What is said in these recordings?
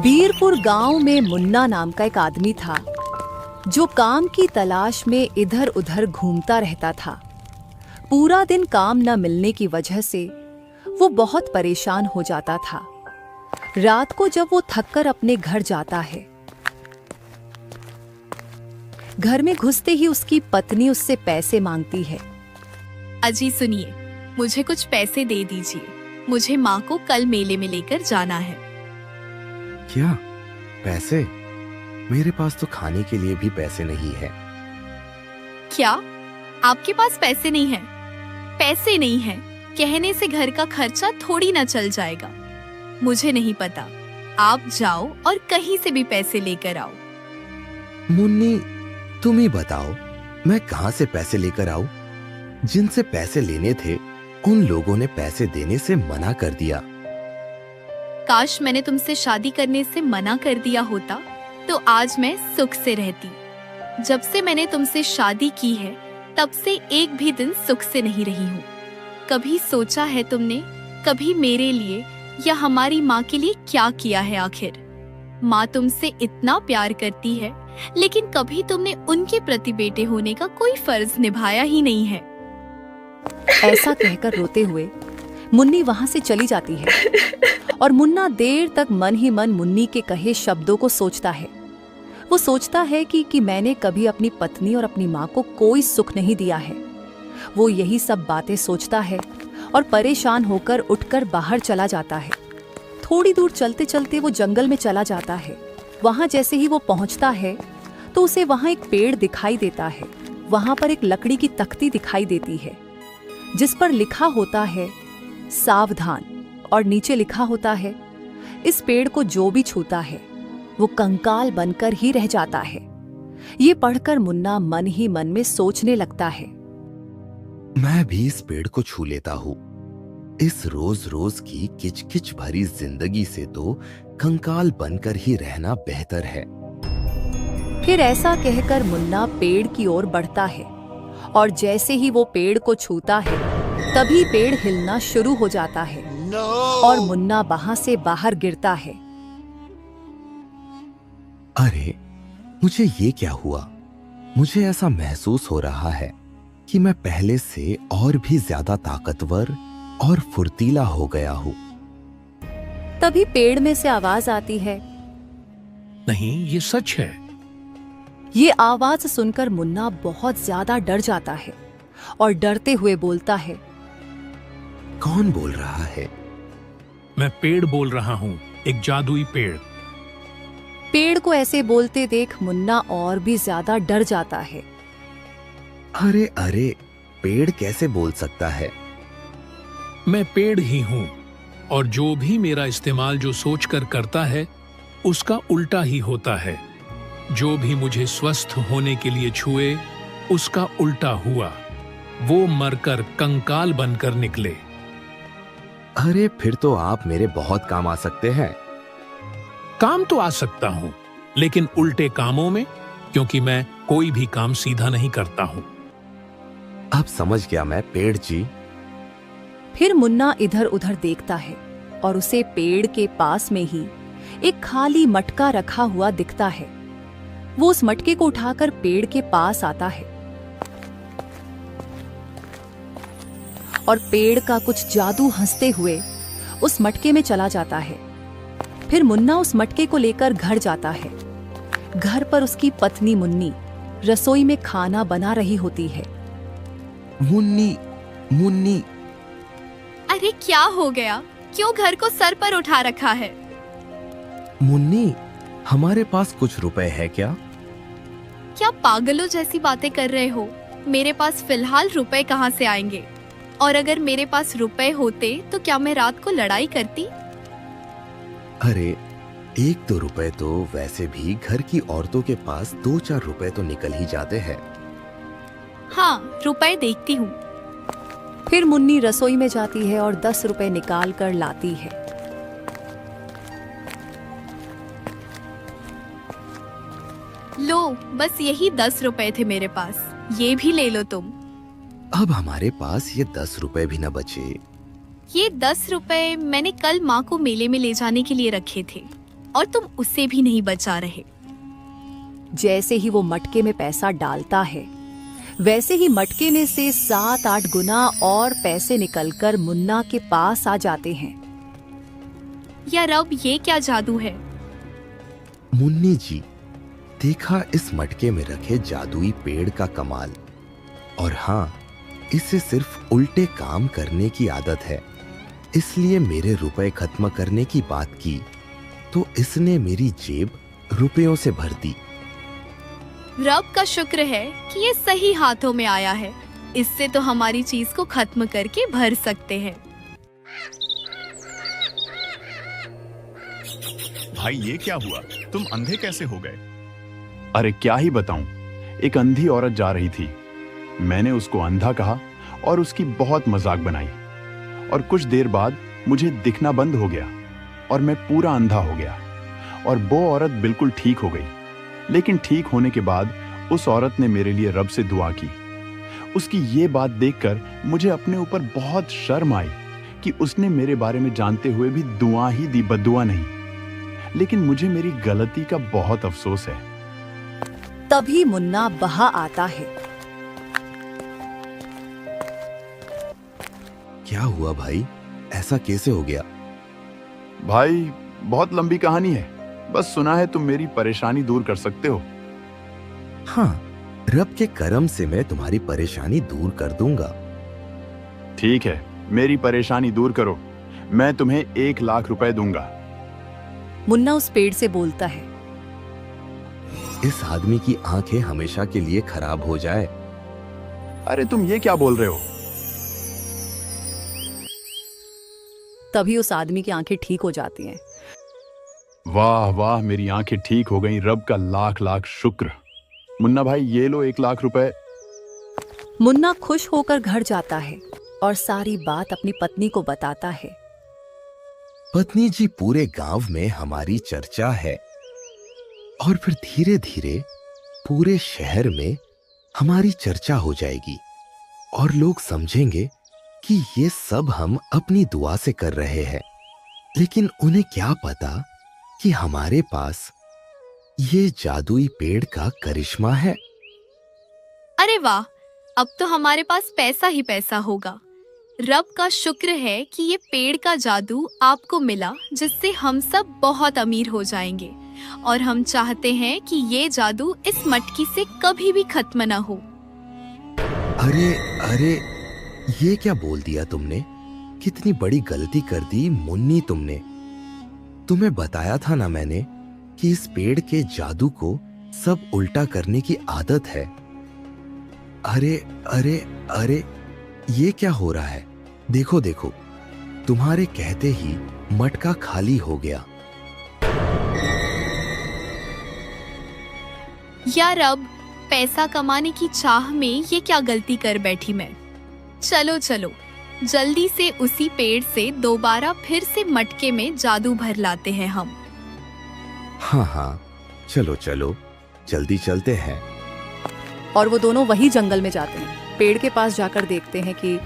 बीरपुर गांव में मुन्ना नाम का एक आदमी था जो काम की तलाश में इधर उधर घूमता रहता था। पूरा दिन काम न मिलने की वजह से वो बहुत परेशान हो जाता था। रात को जब वो थककर अपने घर जाता है, घर में घुसते ही उसकी पत्नी उससे पैसे मांगती है। अजी सुनिए, मुझे कुछ पैसे दे दीजिए, मुझे माँ को कल मेले में लेकर जाना है। क्या पैसे? मेरे पास तो खाने के लिए भी पैसे नहीं है। क्या आपके पास पैसे नहीं है? पैसे नहीं है कहने से घर का खर्चा थोड़ी ना चल जाएगा। मुझे नहीं पता, आप जाओ और कहीं से भी पैसे लेकर आओ। मुन्नी, तुम ही बताओ, मैं कहाँ से पैसे लेकर आऊं? जिनसे पैसे लेने थे उन लोगों ने पैसे देने से मना कर दिया। काश मैंने तुमसे शादी करने से मना कर दिया होता तो आज मैं सुख से रहती। जब से मैंने तुमसे शादी की है तब से एक भी दिन सुख से नहीं रही हूँ। कभी सोचा है तुमने, कभी मेरे लिए या हमारी माँ के लिए क्या किया है? आखिर माँ तुमसे इतना प्यार करती है, लेकिन कभी तुमने उनके प्रति बेटे होने का कोई फर्ज निभाया ही नहीं है। ऐसा कहकर रोते हुए मुन्नी वहां से चली जाती है और मुन्ना देर तक मन ही मन मुन्नी के कहे शब्दों को सोचता है। वो सोचता है कि मैंने कभी अपनी पत्नी और अपनी माँ को कोई सुख नहीं दिया है। वो यही सब बातें सोचता है और परेशान होकर उठकर बाहर चला जाता है। थोड़ी दूर चलते चलते वो जंगल में चला जाता है। वहां जैसे ही वो पहुंचता है तो उसे वहां एक पेड़ दिखाई देता है। वहां पर एक लकड़ी की तख्ती दिखाई देती है जिस पर लिखा होता है सावधान, और नीचे लिखा होता है इस पेड़ को जो भी छूता है वो कंकाल बनकर ही रह जाता है। ये पढ़कर मुन्ना मन ही मन में सोचने लगता है, मैं भी इस पेड़ को छू लेता हूँ। इस रोज रोज की किचकिच भरी जिंदगी से तो कंकाल बनकर ही रहना बेहतर है। फिर ऐसा कहकर मुन्ना पेड़ की ओर बढ़ता है और जैसे ही वो पेड़ को छूता है तभी पेड़ हिलना शुरू हो जाता है और मुन्ना वहां से बाहर गिरता है। अरे, मुझे ये क्या हुआ? मुझे ऐसा महसूस हो रहा है कि मैं पहले से और भी ज्यादा ताकतवर और फुर्तीला हो गया हूँ। तभी पेड़ में से आवाज आती है, नहीं, ये सच है। ये आवाज सुनकर मुन्ना बहुत ज्यादा डर जाता है और डरते हुए बोलता है, कौन बोल रहा है? मैं पेड़ बोल रहा हूँ, एक जादुई पेड़। पेड़ को ऐसे बोलते देख मुन्ना और भी ज्यादा डर जाता है। अरे अरे, पेड़ कैसे बोल सकता है? मैं पेड़ ही हूँ और जो भी मेरा इस्तेमाल जो सोचकर करता है उसका उल्टा ही होता है। जो भी मुझे स्वस्थ होने के लिए छुए उसका उल्टा हुआ। वो मरकर कंकाल बनकर निकले। अरे, फिर तो आप मेरे बहुत काम आ सकते हैं। काम तो आ सकता हूँ, लेकिन उल्टे कामों में, क्योंकि मैं कोई भी काम सीधा नहीं करता हूँ। अब समझ गया मैं, पेड़ जी। फिर मुन्ना इधर उधर देखता है और उसे पेड़ के पास में ही एक खाली मटका रखा हुआ दिखता है। वो उस मटके को उठाकर पेड़ के पास आता है और पेड़ का कुछ जादू हंसते हुए उस मटके में चला जाता है। फिर मुन्ना उस मटके को लेकर घर जाता है। घर पर उसकी पत्नी मुन्नी रसोई में खाना बना रही होती है। मुन्नी, मुन्नी। अरे क्या हो गया? क्यों घर को सर पर उठा रखा है? मुन्नी, हमारे पास कुछ रुपए है क्या? क्या पागलों जैसी बातें कर रहे हो? मेरे पास फिलहाल रुपए कहाँ से आएंगे? और अगर मेरे पास रुपए होते तो क्या मैं रात को लड़ाई करती? अरे, 1-2 रुपए तो वैसे भी घर की औरतों के पास 2-4 रुपए तो निकल ही जाते हैं। हाँ, रुपए देखती हूँ। फिर मुन्नी रसोई में जाती है और 10 रुपए निकाल कर लाती है। लो, बस यही 10 रुपए थे मेरे पास, ये भी ले लो तुम। अब हमारे पास ये 10 रुपए भी न बचे। ये 10 रुपए मैंने कल माँ को मेले में ले जाने के लिए रखे थे। और तुम उसे भी नहीं बचा रहे। जैसे ही वो मटके में पैसा डालता है, वैसे ही मटके में से 7-8 गुना और पैसे निकलकर मुन्ना के पास आ जाते हैं। या रब, ये क्या जादू है? मुन्नी जी, देखा इस मटके में रखे जादुई पेड़ का कमाल। और हाँ, इसे सिर्फ उल्टे काम करने की आदत है, इसलिए मेरे रुपए खत्म करने की बात की तो इसने मेरी जेब रुपयों से भर दी। रब का शुक्र है कि ये सही हाथों में आया है। इससे तो हमारी चीज को खत्म करके भर सकते हैं। भाई ये क्या हुआ? तुम अंधे कैसे हो गए? अरे क्या ही बताऊं, एक अंधी औरत जा रही थी। मैंने उसको अंधा कहा और उसकी बहुत मजाक बनाई, और कुछ देर बाद मुझे दिखना बंद हो गया और मैं पूरा अंधा हो गया, और वो औरत बिल्कुल ठीक हो गई। लेकिन ठीक होने के बाद उस औरत ने मेरे लिए रब से दुआ की। उसकी ये बात देखकर मुझे अपने ऊपर बहुत शर्म आई कि उसने मेरे बारे में जानते हुए भी दुआ ही दी, बद्दुआ नहीं। लेकिन मुझे मेरी गलती का बहुत अफसोस है। तभी मुन्ना वहां आता है। क्या हुआ भाई, ऐसा कैसे हो गया? भाई बहुत लंबी कहानी है, बस सुना है तुम मेरी परेशानी दूर कर सकते हो। हाँ, रब के करम से मैं तुम्हारी परेशानी दूर कर दूंगा। ठीक है, मेरी परेशानी दूर करो, मैं तुम्हें 1 लाख रुपए दूंगा। मुन्ना उस पेड़ से बोलता है, इस आदमी की आंखें हमेशा के लिए खराब हो जाए। अरे तुम ये क्या बोल रहे हो? तभी उस आदमी की आंखें ठीक हो जाती हैं। वाह वाह, मेरी आंखें ठीक हो गईं, रब का लाख लाख शुक्र। मुन्ना भाई ये लो 1 लाख रुपए। मुन्ना खुश होकर घर जाता है और सारी बात अपनी पत्नी को बताता है। पत्नी जी, पूरे गांव में हमारी चर्चा है और फिर धीरे धीरे पूरे शहर में हमारी चर्चा हो जाएगी और लोग समझेंगे कि ये सब हम अपनी दुआ से कर रहे हैं। लेकिन उन्हें क्या पता कि हमारे पास ये जादुई पेड़ का करिश्मा है। अरे वाह, अब तो हमारे पास पैसा ही पैसा होगा। रब का शुक्र है कि ये पेड़ का जादू आपको मिला, जिससे हम सब बहुत अमीर हो जाएंगे। और हम चाहते हैं कि ये जादू इस मटकी से कभी भी खत्म ना हो। अरे अरे, ये क्या बोल दिया तुमने? कितनी बड़ी गलती कर दी मुन्नी तुमने। तुम्हें बताया था ना मैंने कि इस पेड़ के जादू को सब उल्टा करने की आदत है। अरे अरे अरे, ये क्या हो रहा है? देखो देखो, तुम्हारे कहते ही मटका खाली हो गया। या रब, पैसा कमाने की चाह में ये क्या गलती कर बैठी मैं। चलो चलो, जल्दी से उसी पेड़ से दोबारा फिर से मटके में जादू भर लाते हैं हम। हाँ हाँ, चलो चलो, जल्दी चलते हैं। और वो दोनों वही जंगल में जाते हैं। पेड़ के पास जाकर देखते हैं कि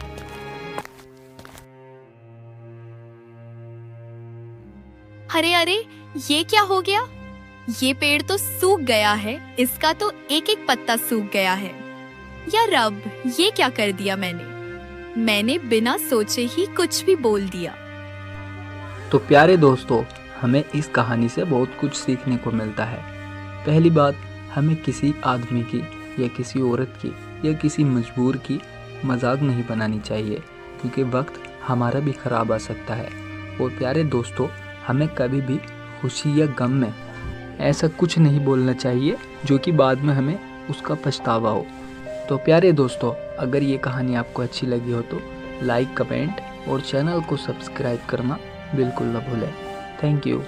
अरे अरे, ये क्या हो गया? ये पेड़ तो सूख गया है, इसका तो एक एक पत्ता सूख गया है। या रब, ये क्या कर दिया मैंने बिना सोचे ही कुछ भी बोल दिया। तो प्यारे दोस्तों, हमें इस कहानी से बहुत कुछ सीखने को मिलता है। पहली बात, हमें किसी आदमी की या किसी औरत की या किसी मजबूर की मजाक नहीं बनानी चाहिए, क्योंकि वक्त हमारा भी खराब आ सकता है। और प्यारे दोस्तों, हमें कभी भी खुशी या गम में ऐसा कुछ नहीं बोलना चाहिए जो कि बाद में हमें उसका पछतावा हो। तो प्यारे दोस्तों, अगर ये कहानी आपको अच्छी लगी हो तो लाइक, कमेंट और चैनल को सब्सक्राइब करना बिल्कुल न भूलें। Thank you.